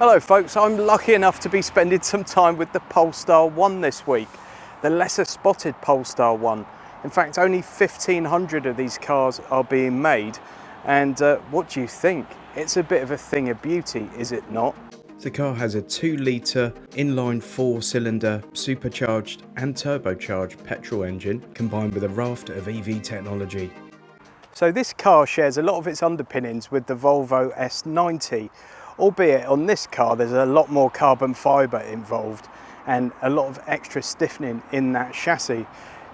Hello folks, I'm lucky enough to be spending some time with the Polestar 1 this week, the lesser spotted Polestar 1. In fact, only 1,500 of these cars are being made, and what do you think? It's a bit of a thing of beauty, is it not? The car has a 2-litre inline 4-cylinder supercharged and turbocharged petrol engine combined with a raft of EV technology. So this car shares a lot of its underpinnings with the Volvo S90, albeit on this car there's a lot more carbon fibre involved and a lot of extra stiffening in that chassis.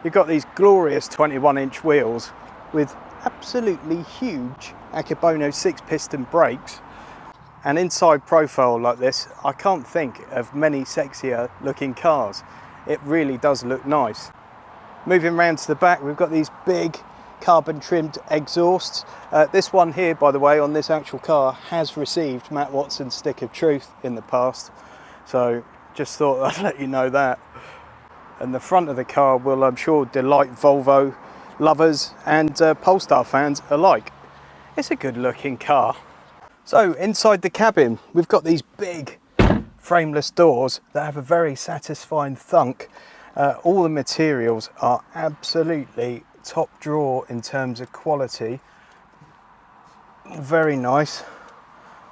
You've got these glorious 21-inch wheels with absolutely huge Akebono 6-piston brakes, and inside profile like this, I can't think of many sexier looking cars. It really does look nice. Moving round to the back, we've got these big carbon trimmed exhausts. This one here, by the way, on this actual car has received Matt Watson's Stick of Truth in the past, so just thought I'd let you know that. And the front of the car will, I'm sure, delight Volvo lovers and Polestar fans alike. It's a good looking car. So inside the cabin, we've got these big frameless doors that have a very satisfying thunk. All the materials are absolutely top drawer in terms of quality. Very nice,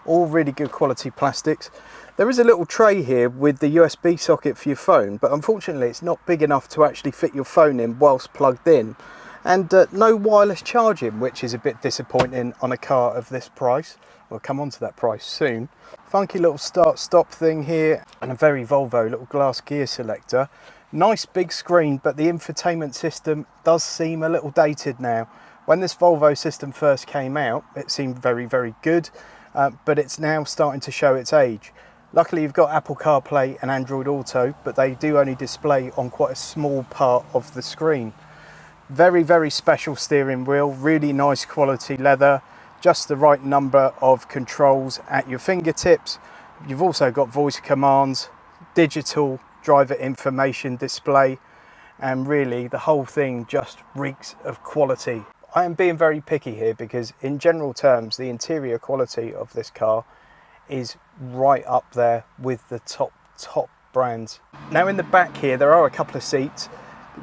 all really good quality plastics. There is a little tray here with the USB socket for your phone, but unfortunately it's not big enough to actually fit your phone in whilst plugged in, and no wireless charging, which is a bit disappointing on a car of this price. We'll come on to that price soon. Funky little start stop thing here, and a very Volvo little glass gear selector. Nice big screen, but the infotainment system does seem a little dated now. When this Volvo system first came out, it seemed very, very good, but it's now starting to show its age. Luckily, you've got Apple CarPlay and Android Auto, but they do only display on quite a small part of the screen. Very, very special steering wheel, really nice quality leather, just the right number of controls at your fingertips. You've also got voice commands, digital driver information display, and really the whole thing just reeks of quality. I am being very picky here because in general terms the interior quality of this car is right up there with the top brands. Now in the back here there are a couple of seats.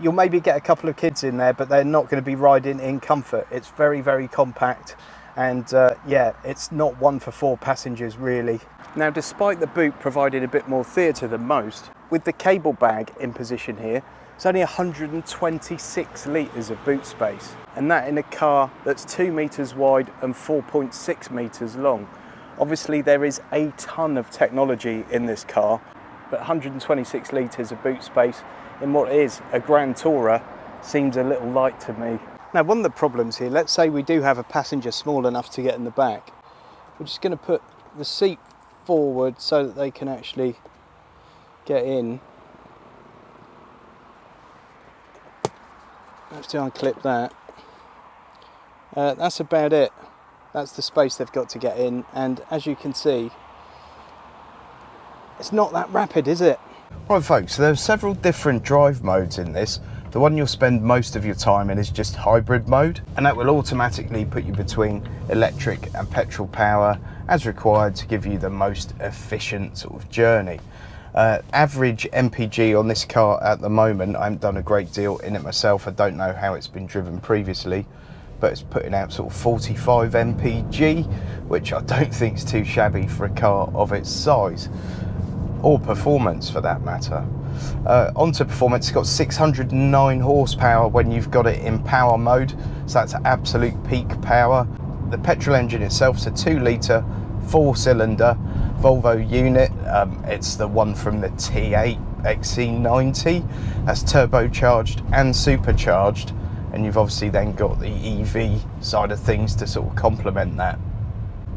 You'll maybe get a couple of kids in there, but they're not going to be riding in comfort. It's very, very compact, and yeah, it's not one for 4 passengers really. Now, despite the boot providing a bit more theatre than most, with the cable bag in position here, it's only 126 litres of boot space, and that in a car that's 2 metres wide and 4.6 metres long. Obviously there is a ton of technology in this car, but 126 litres of boot space in what is a Grand Tourer seems a little light to me. Now, one of the problems here, let's say we do have a passenger small enough to get in the back. We're just going to put the seat forward so that they can actually get in. I have to unclip that. That's about it. That's the space they've got to get in, and as you can see, it's not that rapid, is it? Right folks, so there's several different drive modes in this. The one you'll spend most of your time in is just hybrid mode, and that will automatically put you between electric and petrol power as required to give you the most efficient sort of journey. Average MPG on this car at the moment, I haven't done a great deal in it myself, I don't know how it's been driven previously, but it's putting out sort of 45 MPG, which I don't think is too shabby for a car of its size, or performance for that matter. Onto performance, it's got 609 horsepower when you've got it in power mode, so that's absolute peak power. The petrol engine itself is a 2-litre 4-cylinder Volvo unit. It's the one from the T8 XC90. That's turbocharged and supercharged, and you've obviously then got the EV side of things to sort of complement that.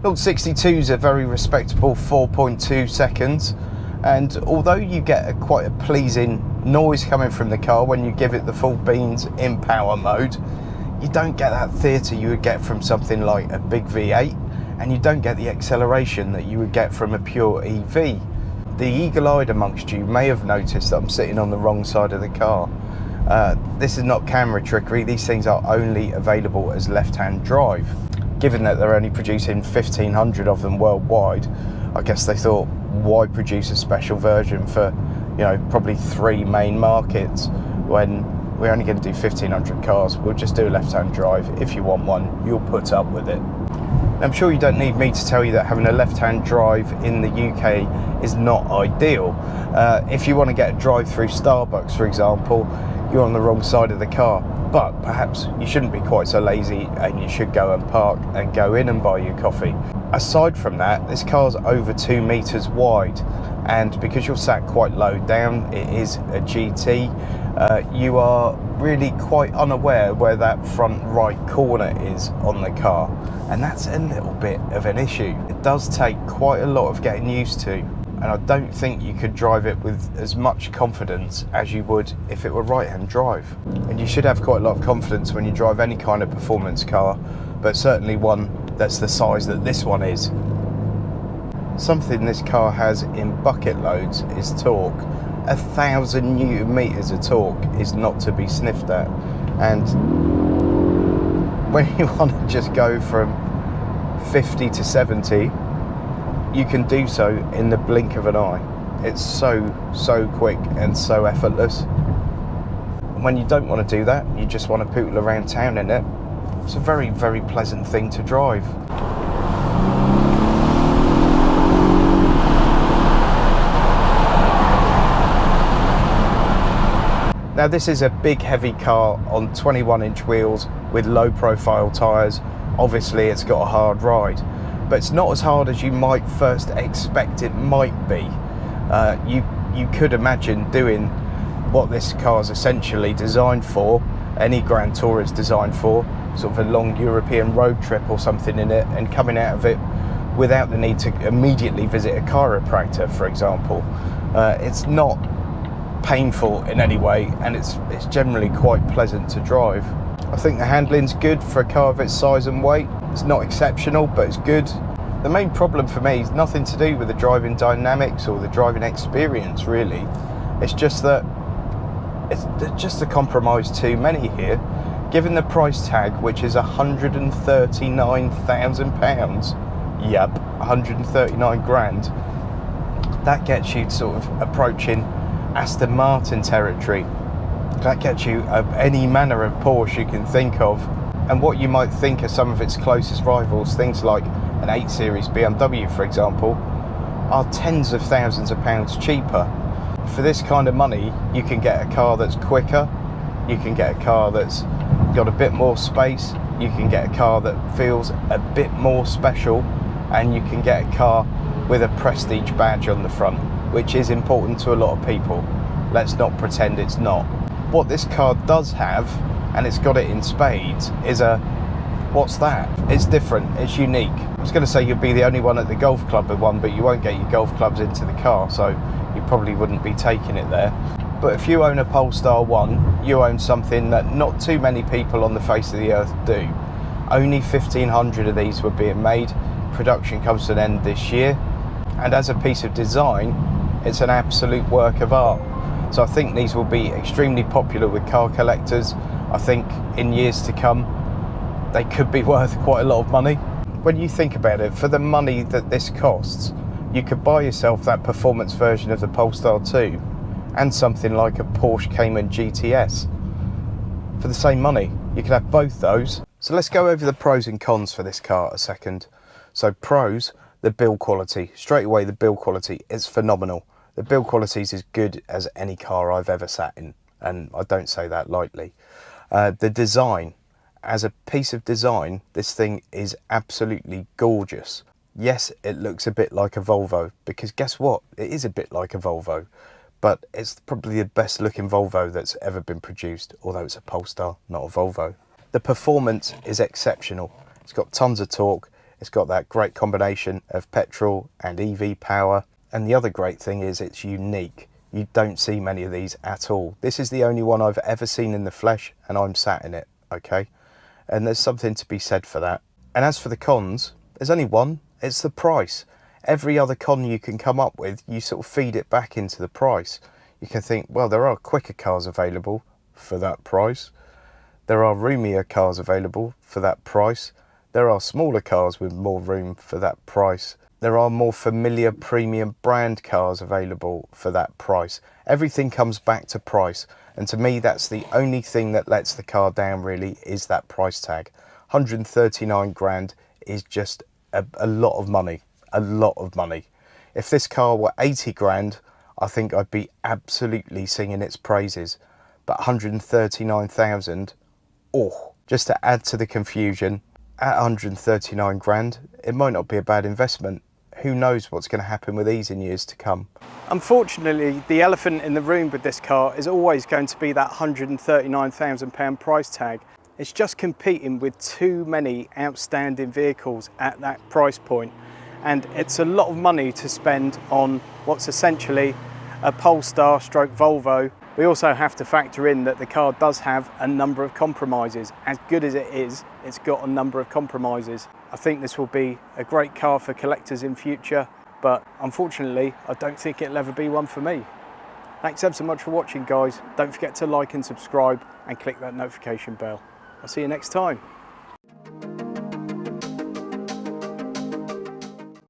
0-62 is a very respectable 4.2 seconds. And although you get quite a pleasing noise coming from the car when you give it the full beans in power mode, you don't get that theatre you would get from something like a big V8, and you don't get the acceleration that you would get from a pure EV. The eagle-eyed amongst you may have noticed that I'm sitting on the wrong side of the car. This is not camera trickery, these things are only available as left-hand drive. Given that they're only producing 1,500 of them worldwide, I guess they thought, why produce a special version for, you know, probably 3 main markets when we're only going to do 1,500 cars? We'll just do a left-hand drive. If you want one, you'll put up with it. I'm sure you don't need me to tell you that having a left-hand drive in the UK is not ideal. If you want to get a drive through Starbucks, for example, you're on the wrong side of the car. But perhaps you shouldn't be quite so lazy, and you should go and park and go in and buy your coffee. Aside from that, this car's over 2 meters wide, and because you're sat quite low down, it is a GT, you are really quite unaware where that front right corner is on the car, and that's a little bit of an issue. It does take quite a lot of getting used to, and I don't think you could drive it with as much confidence as you would if it were right-hand drive. And you should have quite a lot of confidence when you drive any kind of performance car, but certainly one that's the size that this one is. Something this car has in bucket loads is torque. 1,000 Newton meters of torque is not to be sniffed at. And when you want to just go from 50 to 70, you can do so in the blink of an eye. It's so quick and so effortless. And when you don't want to do that, you just want to poodle around town in it, it's a very, very pleasant thing to drive. Now this is a big heavy car on 21-inch wheels with low profile tyres. Obviously it's got a hard ride, but it's not as hard as you might first expect it might be. You could imagine doing what this car is essentially designed for, any Grand Tour is designed for, sort of a long European road trip or something in it, and coming out of it without the need to immediately visit a chiropractor, for example. It's not painful in any way, and it's generally quite pleasant to drive. I think the handling's good for a car of its size and weight. It's not exceptional, but it's good. The main problem for me is nothing to do with the driving dynamics or the driving experience, really. It's just that it's just a compromise too many here. Given the price tag, which is £139,000, yep, 139 grand, that gets you sort of approaching Aston Martin territory. That gets you any manner of Porsche you can think of, and what you might think are some of its closest rivals, things like an 8 Series BMW, for example, are tens of thousands of pounds cheaper. For this kind of money, you can get a car that's quicker, you can get a car that's got a bit more space, you can get a car that feels a bit more special, and you can get a car with a prestige badge on the front, which is important to a lot of people. Let's not pretend it's not. What this car does have, and it's got it in spades, is a, what's that? It's different, it's unique. I was going to say you'd be the only one at the golf club with one, but you won't get your golf clubs into the car, so you probably wouldn't be taking it there. But if you own a Polestar 1, you own something that not too many people on the face of the earth do. Only 1,500 of these were being made. Production comes to an end this year, and as a piece of design, it's an absolute work of art. So I think these will be extremely popular with car collectors. I think in years to come, they could be worth quite a lot of money. When you think about it, for the money that this costs, you could buy yourself that performance version of the Polestar 2 and something like a Porsche Cayman GTS. For the same money, you could have both those. So let's go over the pros and cons for this car a second. So pros, the build quality. Straight away, the build quality is phenomenal. The build quality is as good as any car I've ever sat in, and I don't say that lightly. The design, as a piece of design, this thing is absolutely gorgeous. Yes, it looks a bit like a Volvo, because guess what? It is a bit like a Volvo, but it's probably the best looking Volvo that's ever been produced, although it's a Polestar, not a Volvo. The performance is exceptional. It's got tons of torque. It's got that great combination of petrol and EV power. And the other great thing is it's unique. You don't see many of these at all. This is the only one I've ever seen in the flesh, and I'm sat in it, okay? And there's something to be said for that. And as for the cons, there's only one. It's the price. Every other con you can come up with, you sort of feed it back into the price. You can think, well, there are quicker cars available for that price. There are roomier cars available for that price. There are smaller cars with more room for that price. There are more familiar premium brand cars available for that price. Everything comes back to price, and to me that's the only thing that lets the car down really, is that price tag. 139 grand is just a lot of money, a lot of money. If this car were 80 grand, I think I'd be absolutely singing its praises. But 139,000, oh, just to add to the confusion, at 139 grand, it might not be a bad investment. Who knows what's going to happen with these in years to come. Unfortunately, the elephant in the room with this car is always going to be that £139,000 price tag. It's just competing with too many outstanding vehicles at that price point. And it's a lot of money to spend on what's essentially a Polestar stroke Volvo. We also have to factor in that the car does have a number of compromises. As good as it is, it's got a number of compromises. I think this will be a great car for collectors in future, but unfortunately, I don't think it'll ever be one for me. Thanks ever so much for watching, guys. Don't forget to like and subscribe and click that notification bell. I'll see you next time.